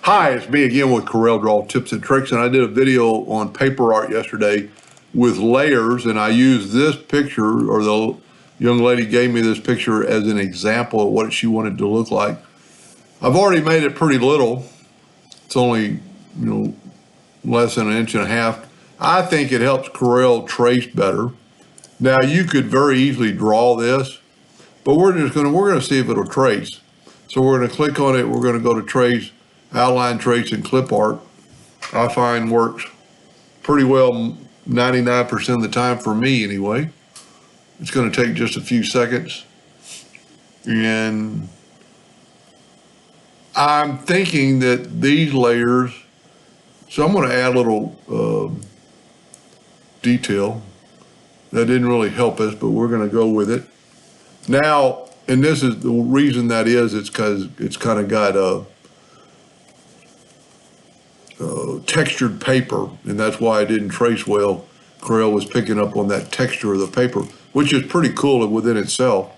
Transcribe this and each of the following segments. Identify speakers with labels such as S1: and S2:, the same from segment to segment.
S1: Hi, it's me again with Corel Draw Tips and Tricks, and I did a video on paper art yesterday with layers, and I used this picture, or the young lady gave me this picture as an example of what she wanted to look like. I've already made it pretty little. It's only, less than 1.5 inches. I think it helps Corel trace better. Now you could very easily draw this, but we're gonna see if it'll trace. So we're gonna click on it. We're gonna go to trace, outline trace, and clip art. I find works pretty well 99% of the time for me anyway. It's gonna take just a few seconds. And I'm thinking that these layers, so I'm gonna add a little detail. That didn't really help us, but we're gonna go with it. Now, and this is the reason that is, it's because it's kind of got a textured paper, and that's why I didn't trace well. Corel was picking up on that texture of the paper, which is pretty cool within itself.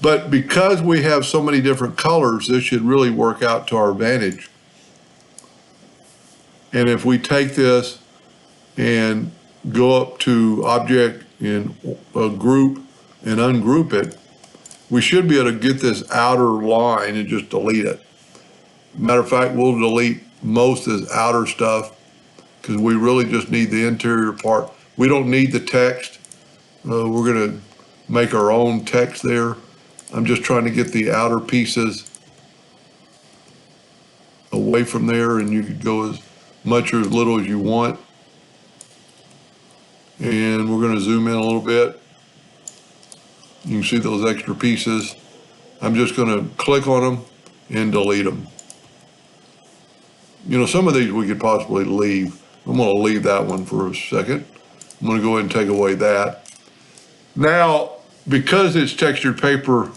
S1: But because we have so many different colors, this should really work out to our advantage. And if we take this and go up to Object and Group and ungroup it, we should be able to get this outer line and just delete it. Matter of fact, we'll delete most of this outer stuff because we really just need the interior part. We don't need the text. We're gonna make our own text there. I'm just trying to get the outer pieces away from there, and you could go as much or as little as you want. And we're gonna zoom in a little bit. You can see those extra pieces. I'm just gonna click on them and delete them. Some of these we could possibly leave. I'm gonna leave that one for a second. I'm gonna go ahead and take away that. Now, because it's textured paper,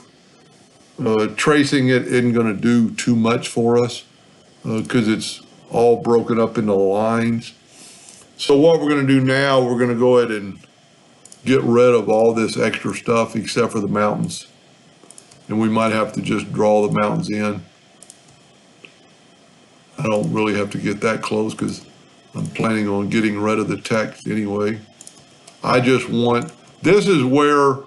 S1: tracing it isn't gonna do too much for us because it's all broken up into lines. So what we're gonna do now, we're gonna go ahead and get rid of all this extra stuff except for the mountains. And we might have to just draw the mountains in. I don't really have to get that close because I'm planning on getting rid of the text anyway. I just want, this is where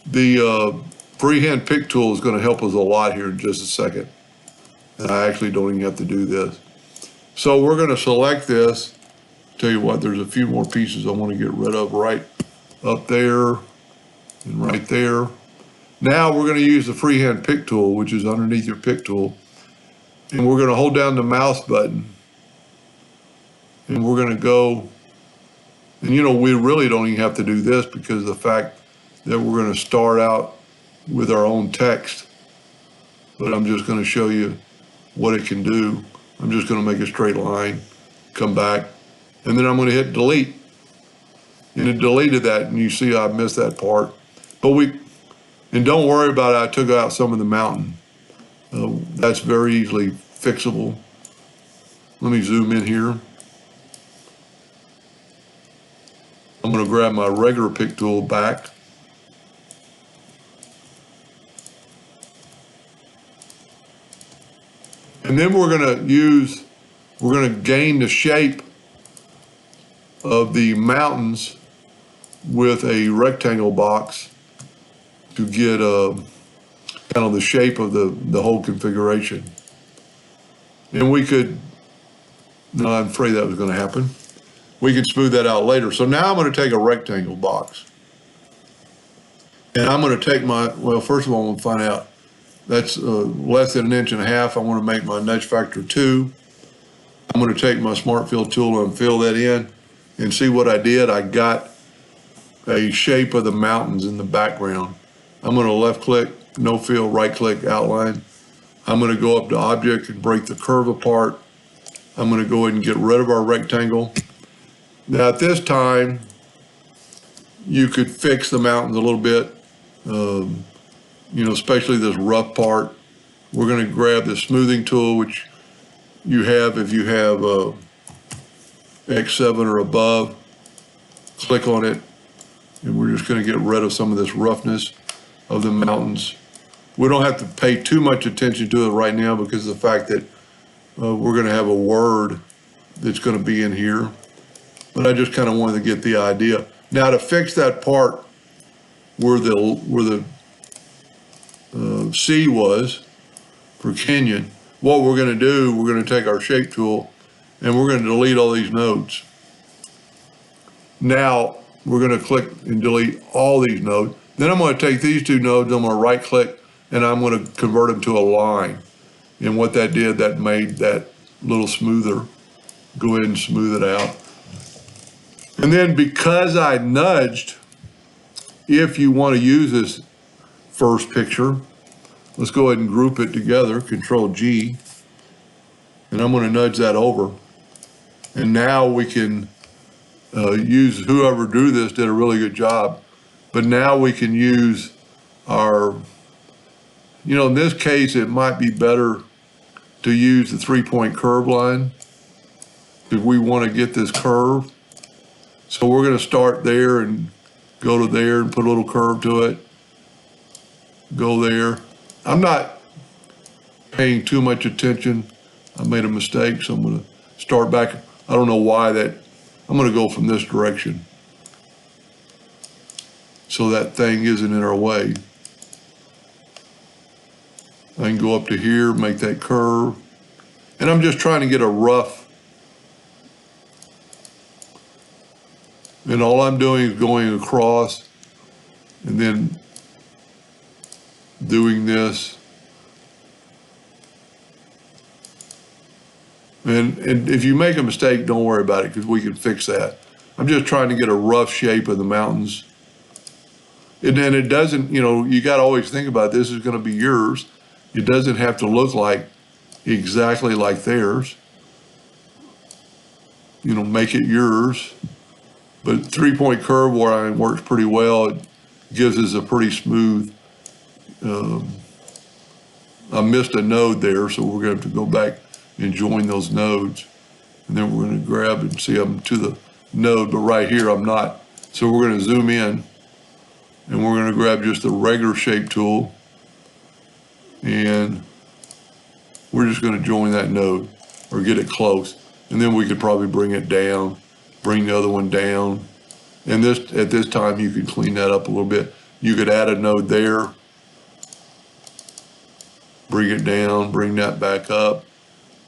S1: the freehand pick tool is going to help us a lot here in just a second. And I actually don't even have to do this. So we're going to select this. Tell you what, there's a few more pieces I want to get rid of right up there and right there. Now we're going to use the freehand pick tool, which is underneath your pick tool. And we're going to hold down the mouse button. And we're going to go, and we really don't even have to do this because of the fact that we're going to start out with our own text. But I'm just going to show you what it can do. I'm just going to make a straight line, come back, and then I'm going to hit delete. And it deleted that, and you see I missed that part. But and don't worry about it, I took out some of the mountain. That's very easily fixable. Let me zoom in here. I'm going to grab my regular pick tool back. And then we're going to gain the shape of the mountains with a rectangle box to get kind of the shape of the whole configuration. And we could, no, I'm afraid that was going to happen. We could smooth that out later. So now I'm going to take a rectangle box. And I'm going to take first of all, I'm going to find out that's less than 1.5 inches. I want to make my nudge factor 2. I'm going to take my smart fill tool and fill that in and see what I did. I got a shape of the mountains in the background. I'm going to left click, no fill, right click, outline. I'm going to go up to Object and break the curve apart. I'm going to go ahead and get rid of our rectangle. Now at this time, you could fix the mountains a little bit, especially this rough part. We're going to grab the smoothing tool, which you have if you have X7 or above. Click on it, and we're just going to get rid of some of this roughness of the mountains. We don't have to pay too much attention to it right now because of the fact that we're going to have a word that's going to be in here. But I just kind of wanted to get the idea. Now to fix that part where the C was for Kenyon, what we're going to do, we're going to take our shape tool and we're going to delete all these nodes. Now we're going to click and delete all these nodes. Then I'm going to take these two nodes, I'm going to right click and I'm going to convert them to a line. And what that did, that made that little smoother. Go ahead and smooth it out. And then because I nudged, if you want to use this first picture, let's go ahead and group it together, Control G, and I'm going to nudge that over. And now we can use, whoever drew this did a really good job, but now we can use our, in this case, it might be better to use the 3-point curve line if we want to get this curve. So we're going to start there and go to there and put a little curve to it. Go there. I'm not paying too much attention. I made a mistake, so I'm going to start back. I don't know why that. I'm going to go from this direction so that thing isn't in our way. I can go up to here, make that curve. And I'm just trying to get a rough. And all I'm doing is going across and then doing this. And if you make a mistake, don't worry about it because we can fix that. I'm just trying to get a rough shape of the mountains. And then it doesn't, you got to always think about this is going to be yours. It doesn't have to look like exactly like theirs. Make it yours. But 3-point curve line works pretty well. It gives us a pretty smooth, I missed a node there, so we're going to have to go back and join those nodes. And then we're going to grab and see I'm to the node, but right here I'm not. So we're going to zoom in and we're going to grab just the regular shape tool and we're just going to join that node or get it close. And then we could probably bring it down, bring the other one down. And at this time you could clean that up a little bit. You could add a node there, bring it down, bring that back up,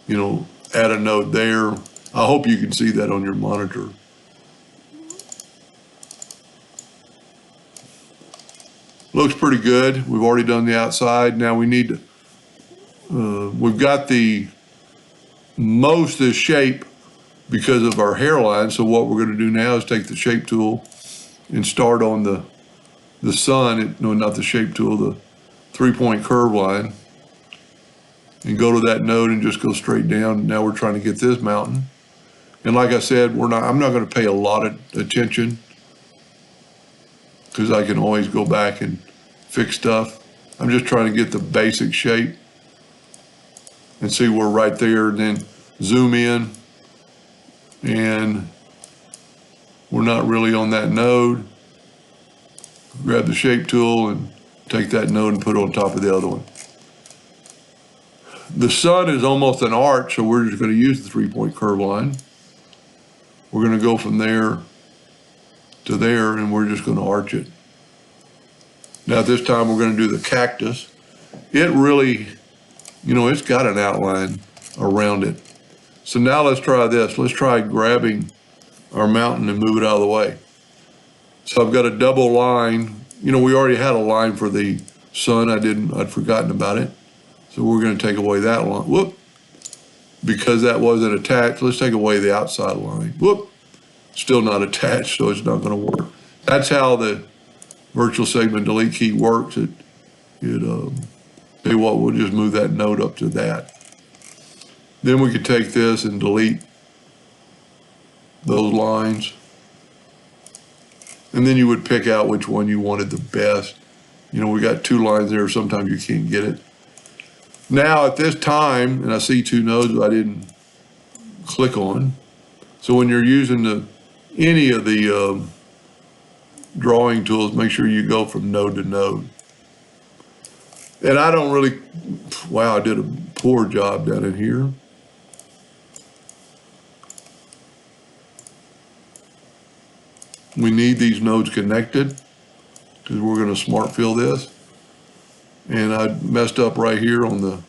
S1: add a node there. I hope you can see that on your monitor. Looks pretty good. We've already done the outside. Now we need to, we've got the most of the shape because of our hairline. So what we're going to do now is take the shape tool and start on the sun, no, not the shape tool, the 3-point curve line, and go to that node and just go straight down. Now we're trying to get this mountain. And like I said, I'm not going to pay a lot of attention because I can always go back and fix stuff. I'm just trying to get the basic shape and see we're right there, and then zoom in and we're not really on that node. Grab the shape tool and take that node and put it on top of the other one. The sun is almost an arch, so we're just going to use the 3-point curve line. We're going to go from there to there, and we're just going to arch it. Now this time we're going to do the cactus. It really, it's got an outline around it. So now let's try this. Let's try grabbing our mountain and move it out of the way. So I've got a double line. We already had a line for the sun. I'd forgotten about it. So we're going to take away that line. Whoop. Because that wasn't attached, let's take away the outside line. Whoop. Still not attached, so it's not going to work. That's how the virtual segment delete key works. Tell you what, we'll just move that node up to that. Then we could take this and delete those lines. And then you would pick out which one you wanted the best. We got 2 lines there, sometimes you can't get it. Now at this time, and I see 2 nodes I didn't click on. So when you're using any of the drawing tools, make sure you go from node to node. And I don't really, wow, I did a poor job down in here. We need these nodes connected because we're going to smart fill this. And I messed up right here on the,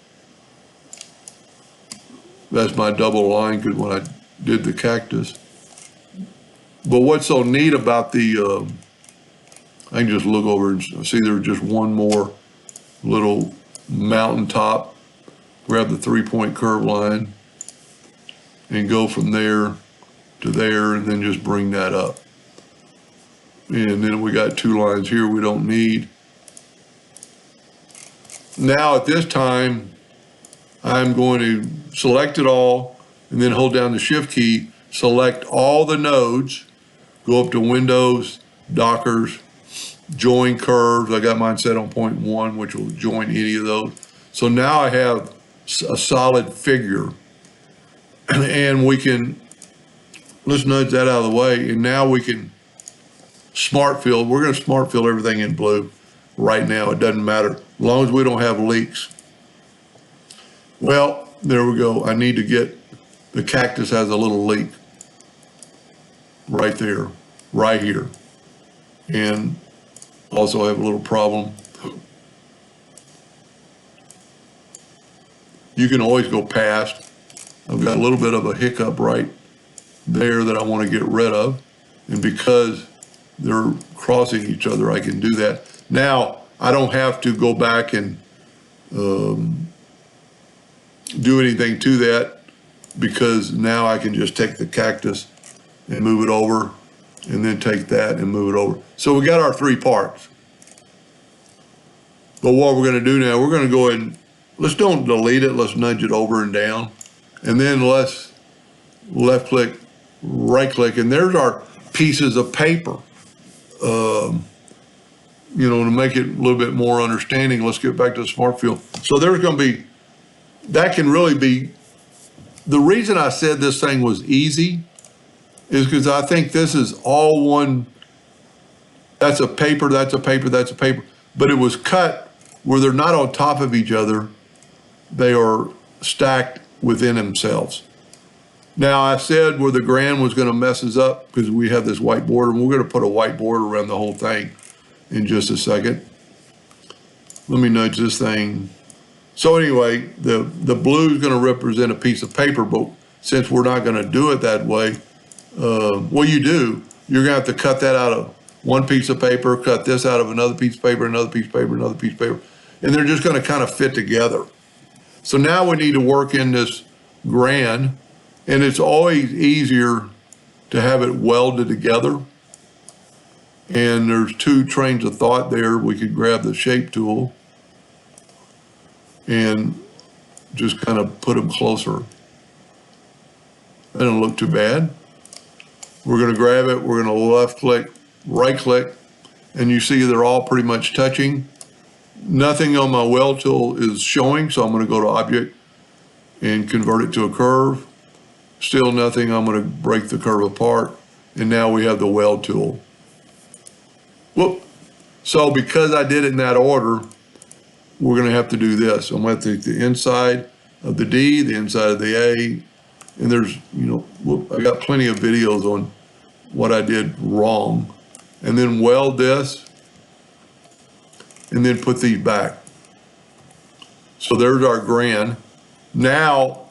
S1: that's my double line because when I did the cactus. But what's so neat about the, I can just look over and see there's just one more little mountaintop. Grab the 3-point curve line and go from there to there and then just bring that up. And then we got 2 lines here we don't need. Now at this time, I'm going to select it all and then hold down the shift key, select all the nodes, go up to Windows, Dockers, join curves. I got mine set on 0.1, which will join any of those. So now I have a solid figure and we can, let's nudge that out of the way. And now we can smart fill. We're going to smart fill everything in blue right now. It doesn't matter as long as we don't have leaks. Well, there we go. I need to get, the cactus has a little leak right there, right here. And also I have a little problem. You can always go past. I've got a little bit of a hiccup right there that I want to get rid of. And because they're crossing each other, I can do that. Now, I don't have to go back and do anything to that because now I can just take the cactus and move it over and then take that and move it over. So we got our 3 parts. But what we're going to do now, we're going to go ahead and, let's don't delete it, let's nudge it over and down. And then let's left click, right click, and there's our pieces of paper. You know, to make it a little bit more understanding, let's get back to the smart fill. So there's going to be, that can really be, the reason I said this thing was easy is because I think this is all one, that's a paper, that's a paper, that's a paper, but it was cut where they're not on top of each other, they are stacked within themselves. Now I said where the grand was going to mess us up because we have this white border, and we're going to put a white border around the whole thing in just a second. Let me nudge this thing. So anyway, the blue is going to represent a piece of paper, but since we're not going to do it that way, well, you do. You're going to have to cut that out of one piece of paper, cut this out of another piece of paper, another piece of paper, another piece of paper, and they're just going to kind of fit together. So now we need to work in this grand, and it's always easier to have it welded together. And there's 2 trains of thought there. We could grab the shape tool and just kind of put them closer. That doesn't look too bad. We're going to grab it. We're going to left click, right click, and you see they're all pretty much touching. Nothing on my weld tool is showing, so I'm going to go to object and convert it to a curve. Still nothing. I'm going to break the curve apart, and now we have the weld tool. Whoop. So because I did it in that order, we're going to have to do this. I'm going to take the inside of the D, the inside of the A, and there's, you know, whoop, I got plenty of videos on what I did wrong. And then weld this, and then put these back. So there's our grand. Now,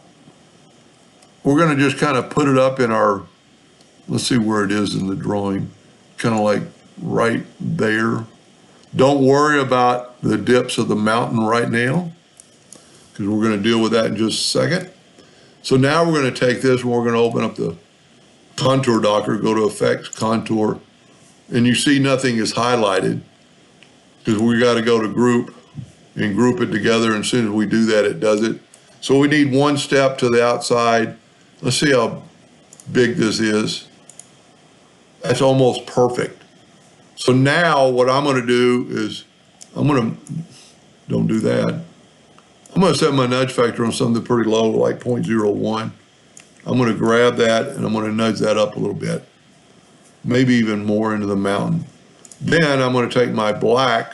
S1: we're going to just kind of put it up in our, let's see where it is in the drawing, kind of like right there. Don't worry about the dips of the mountain right now, because we're going to deal with that in just a second. So now we're going to take this and we're going to open up the contour docker, go to effects, contour, and you see nothing is highlighted because we got to go to group and group it together. And as soon as we do that, it does it. So we need one step to the outside. Let's see how big this is. That's almost perfect. So now what I'm going to do is don't do that. I'm going to set my nudge factor on something pretty low, like 0.01. I'm going to grab that and I'm going to nudge that up a little bit, maybe even more into the mountain. Then I'm going to take my black,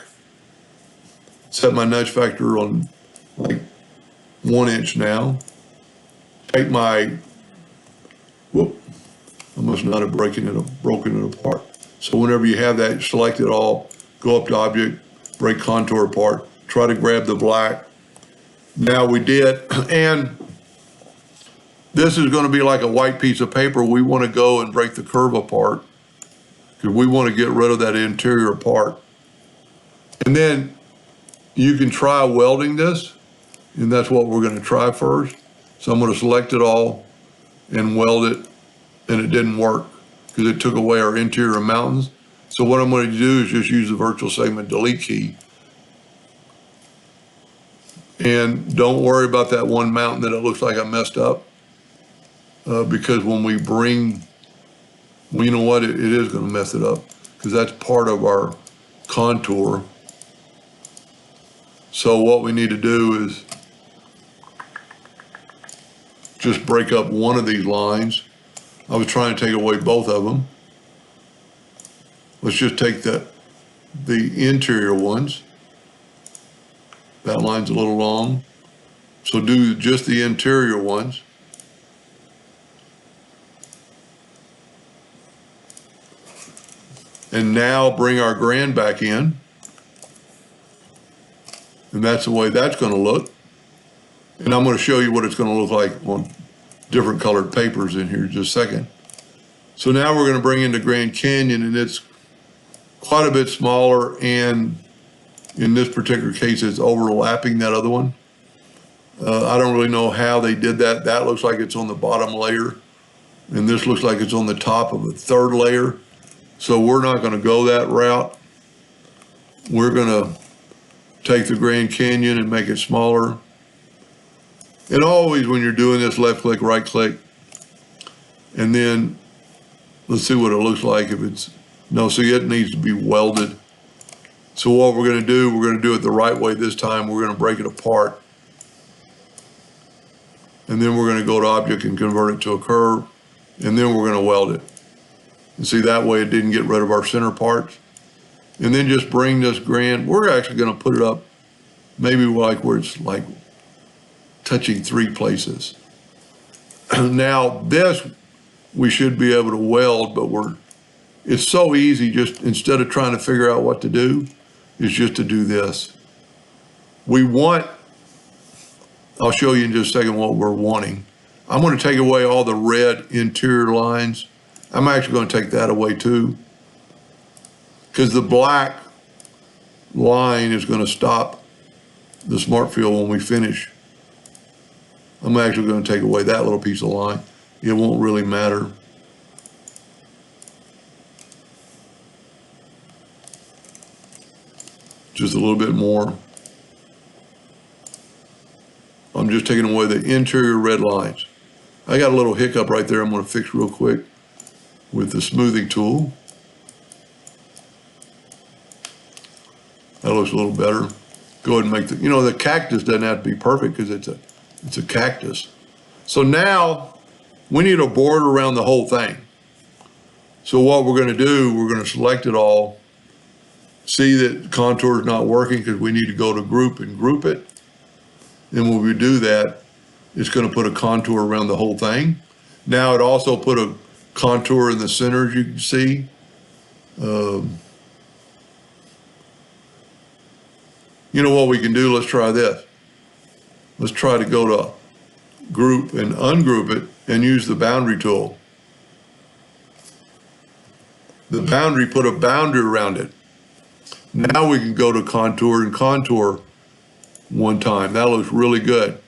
S1: set my nudge factor on like 1 inch now. Take my, whoop, I must not have broken it apart. So whenever you have that, select it all, go up to Object, break Contour apart, try to grab the black. Now we did, and this is going to be like a white piece of paper. We want to go and break the curve apart because we want to get rid of that interior part. And then you can try welding this, and that's what we're going to try first. So I'm going to select it all and weld it, and it didn't work because it took away our interior mountains. So what I'm going to do is just use the virtual segment delete key. And don't worry about that one mountain that it looks like I messed up. Because when we bring, well, you know what, it is going to mess it up because that's part of our contour. So what we need to do is just break up one of these lines. I was trying to take away both of them. Let's just take the interior ones. That line's a little long. So do just the interior ones. And now bring our grand back in. And that's the way that's going to look. And I'm going to show you what it's going to look like on different colored papers in here in just a second. So now we're going to bring in the Grand Canyon, and it's quite a bit smaller, and in this particular case it's overlapping that other one. I don't really know how they did that. That looks like it's on the bottom layer, and this looks like it's on the top of a third layer. So we're not going to go that route. We're going to take the Grand Canyon and make it smaller. And always when you're doing this, left click, right click, and then let's see what it looks like if it's, no, see, it needs to be welded. So what we're going to do it the right way this time. We're going to break it apart. And then we're going to go to Object and convert it to a curve. And then we're going to weld it. And see, that way it didn't get rid of our center parts. And then just bring this grand, we're actually going to put it up maybe like where it's like touching 3 places. Now this, we should be able to weld, but it's so easy, just instead of trying to figure out what to do, is just to do this. I'll show you in just a second what we're wanting. I'm going to take away all the red interior lines. I'm actually going to take that away too, because the black line is going to stop the smart fill when we finish. I'm actually going to take away that little piece of line. It won't really matter. Just a little bit more. I'm just taking away the interior red lines. I got a little hiccup right there I'm going to fix real quick with the smoothing tool. That looks a little better. Go ahead and make the cactus doesn't have to be perfect because it's a cactus. So now we need a border around the whole thing. So what we're going to do, we're going to select it all. See that contour is not working because we need to go to group and group it. And when we do that, it's going to put a contour around the whole thing. Now it also put a contour in the center, as you can see. You know what we can do? Let's try this. Let's try to go to group and ungroup it and use the boundary tool. The boundary, put a boundary around it. Now we can go to contour and contour one time. That looks really good.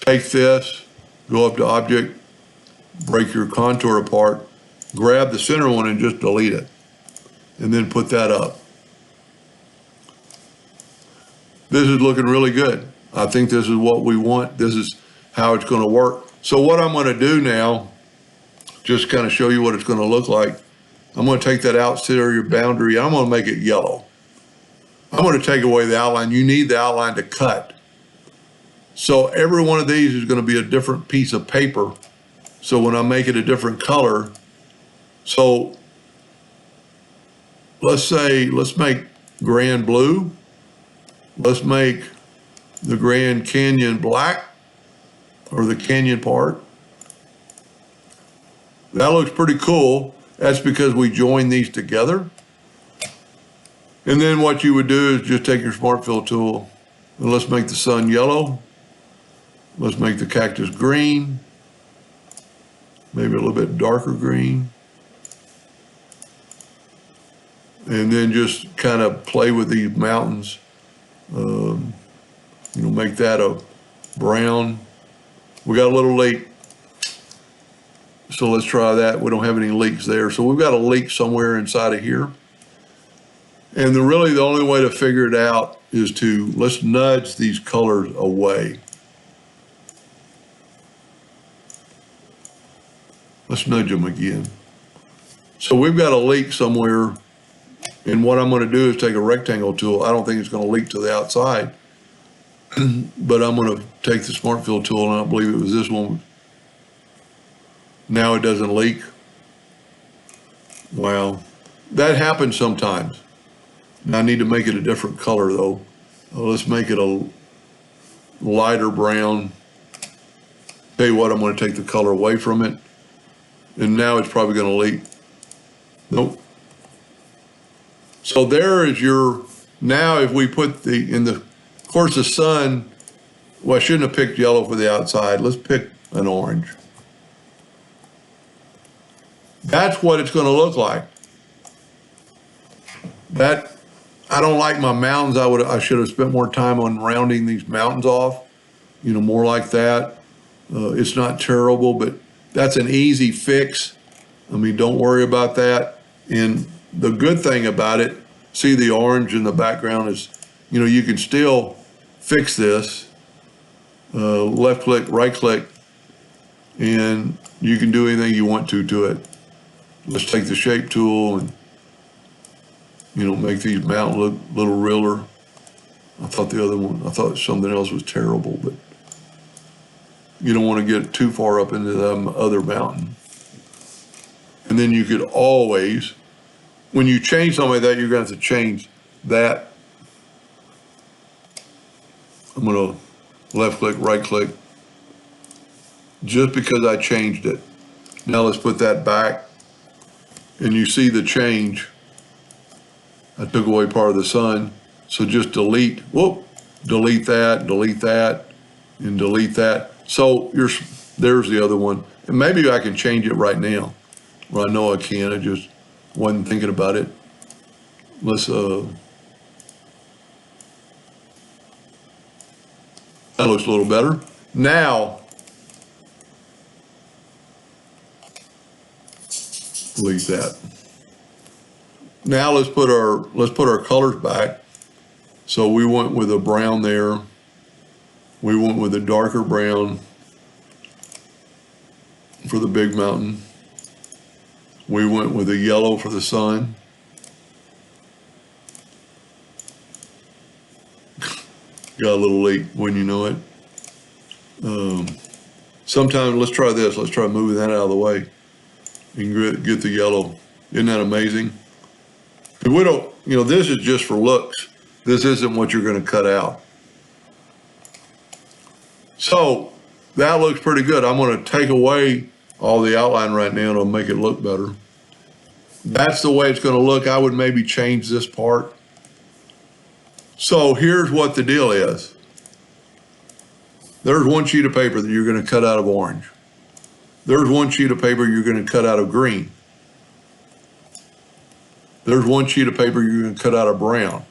S1: Take this, go up to Object, break your contour apart, grab the center one and just delete it, and then put that up. This is looking really good. I think this is what we want. This is how it's going to work. So what I'm going to do now, just kind of show you what it's going to look like. I'm going to take that exterior boundary. I'm going to make it yellow. I'm going to take away the outline. You need the outline to cut. So every one of these is going to be a different piece of paper. So when I make it a different color, so let's make Grand blue. Let's make the Grand Canyon black, or the canyon part. That looks pretty cool. That's because we joined these together. And then what you would do is just take your Smart Fill tool and let's make the sun yellow. Let's make the cactus green, maybe a little bit darker green. And then just kind of play with these mountains. Make that a brown. We got a little leak, so let's try that. We don't have any leaks there. So we've got a leak somewhere inside of here. And really the only way to figure it out is let's nudge these colors away. Let's nudge them again. So we've got a leak somewhere, and what I'm going to do is take a rectangle tool. I don't think it's going to leak to the outside, but I'm going to take the Smart Fill tool, and I believe it was this one. Now it doesn't leak. Wow, that happens sometimes. Now I need to make it a different color though. Let's make it a lighter brown. Tell you what, I'm going to take the color away from it, and now it's probably going to leak. Nope. So there is now if we put of course the sun, well, I shouldn't have picked yellow for the outside. Let's pick an orange. That's what it's going to look like. I don't like my mountains. I should have spent more time on rounding these mountains off, more like that. It's not terrible, but that's an easy fix. I mean, don't worry about that. And the good thing about it, see the orange in the background is, you can still fix this. Left click, right click, and you can do anything you want to it. Let's take the shape tool and, make these mountains look a little realer. I thought something else was terrible, but you don't want to get too far up into the other mountain. And then you could always, when you change something like that, you're going to have to change that. I'm going to left click, right click, just because I changed it. Now let's put that back, and you see the change. I took away part of the sun, so just delete that, and delete that. So there's the other one. And maybe I can change it right now. Well, I know I can, I just wasn't thinking about it. Let's, that looks a little better. Now, delete that. Now let's put our colors back. So we went with a brown there. We went with a darker brown for the big mountain. We went with a yellow for the sun. Got a little leak when you know it. Sometimes, let's try this. Let's try moving that out of the way. You can get the yellow. Isn't that amazing? We don't, this is just for looks. This isn't what you're going to cut out. So that looks pretty good. I'm going to take away all the outline right now and I'll make it look better. That's the way it's going to look. I would maybe change this part. So here's what the deal is. There's one sheet of paper that you're going to cut out of orange. There's one sheet of paper you're going to cut out of green. There's one sheet of paper you're going to cut out of brown.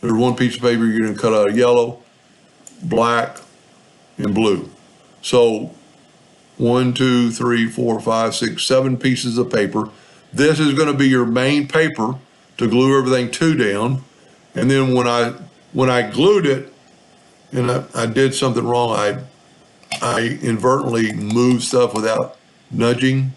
S1: There's one piece of paper you're going to cut out of yellow, black, and blue. So 1, 2, 3, 4, 5, 6, 7 pieces of paper. This is going to be your main paper to glue everything to down. And then when I glued it, and I did something wrong, I inadvertently moved stuff without nudging.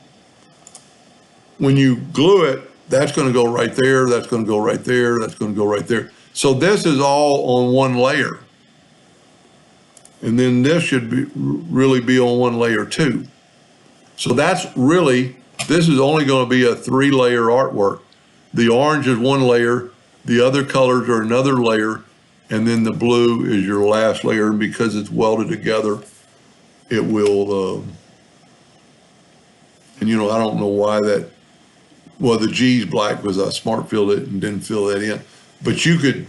S1: When you glue it, that's going to go right there, that's going to go right there, that's going to go right there. So this is all on one layer. And then this should really be on one layer too. So this is only going to be a 3-layer artwork. The orange is one layer, the other colors are another layer, and then the blue is your last layer. And because it's welded together, it will, I don't know why that well, the G's black because I smart filled it and didn't fill that in. But you could,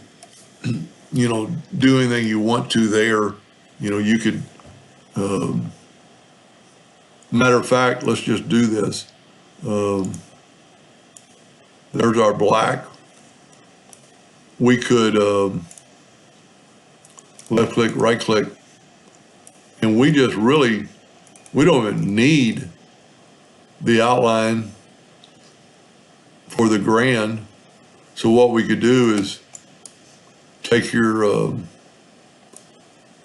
S1: you know, do anything you want to there. You know, you could, matter of fact, let's just do this. There's our black. We could left click, right click, and we just really, we don't even need the outline for the grand. So what we could do is take your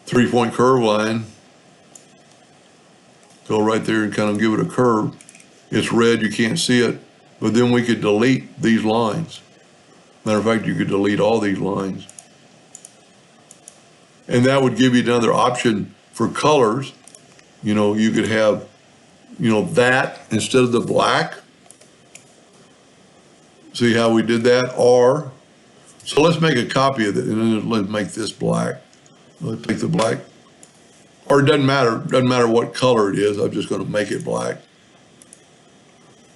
S1: 3-point curve line, go right there and kind of give it a curve. It's red, you can't see it, but then we could delete these lines. Matter of fact, you could delete all these lines. And that would give you another option for colors. You know, you could have, you know, that instead of the black. See how we did that? Or, so let's make a copy of it and then let's make this black. Let's take the black, or it doesn't matter what color it is. I'm just going to make it black.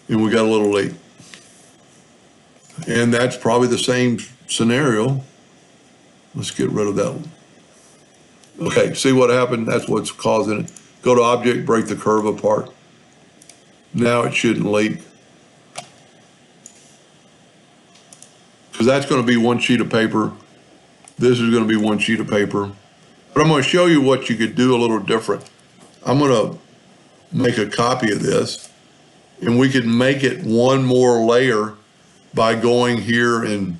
S1: And we got a little late. And that's probably the same scenario. Let's get rid of that one. Okay, see what happened? That's what's causing it. Go to object, break the curve apart. Now it shouldn't leak. Because that's going to be one sheet of paper. This is going to be one sheet of paper. But I'm going to show you what you could do a little different. I'm going to make a copy of this, and we could make it one more layer by going here and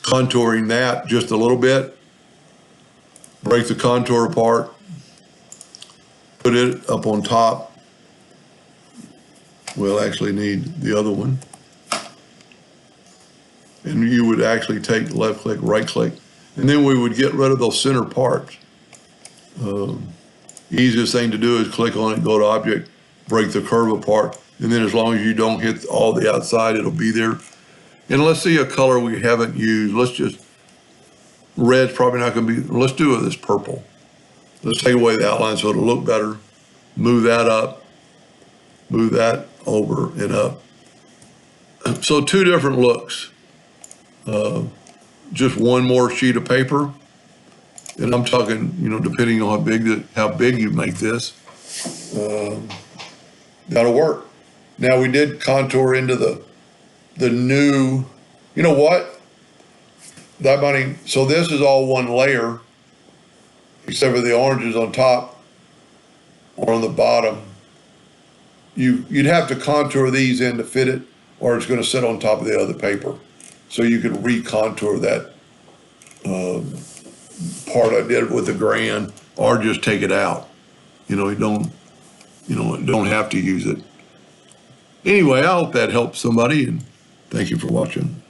S1: contouring that just a little bit. Break the contour apart, put it up on top. We'll actually need the other one. And you would actually take left click, right click, and then we would get rid of those center parts. Easiest thing to do is click on it, go to object, break the curve apart, and then as long as you don't hit all the outside, it'll be there. And let's see a color we haven't used. Let's just, red's probably not gonna be, let's do this purple. Let's take away the outline so it'll look better. Move that up, move that over and up. So two different looks. Just one more sheet of paper. And I'm talking, you know, depending on how big you make this, that'll work. Now we did contour into the new, you know what? So this is all one layer, except for the oranges on top or on the bottom. You'd have to contour these in to fit it, or it's going to sit on top of the other paper. So you could re-contour that part I did with the grand, or just take it out. You know, don't have to use it. Anyway, I hope that helps somebody, and thank you for watching.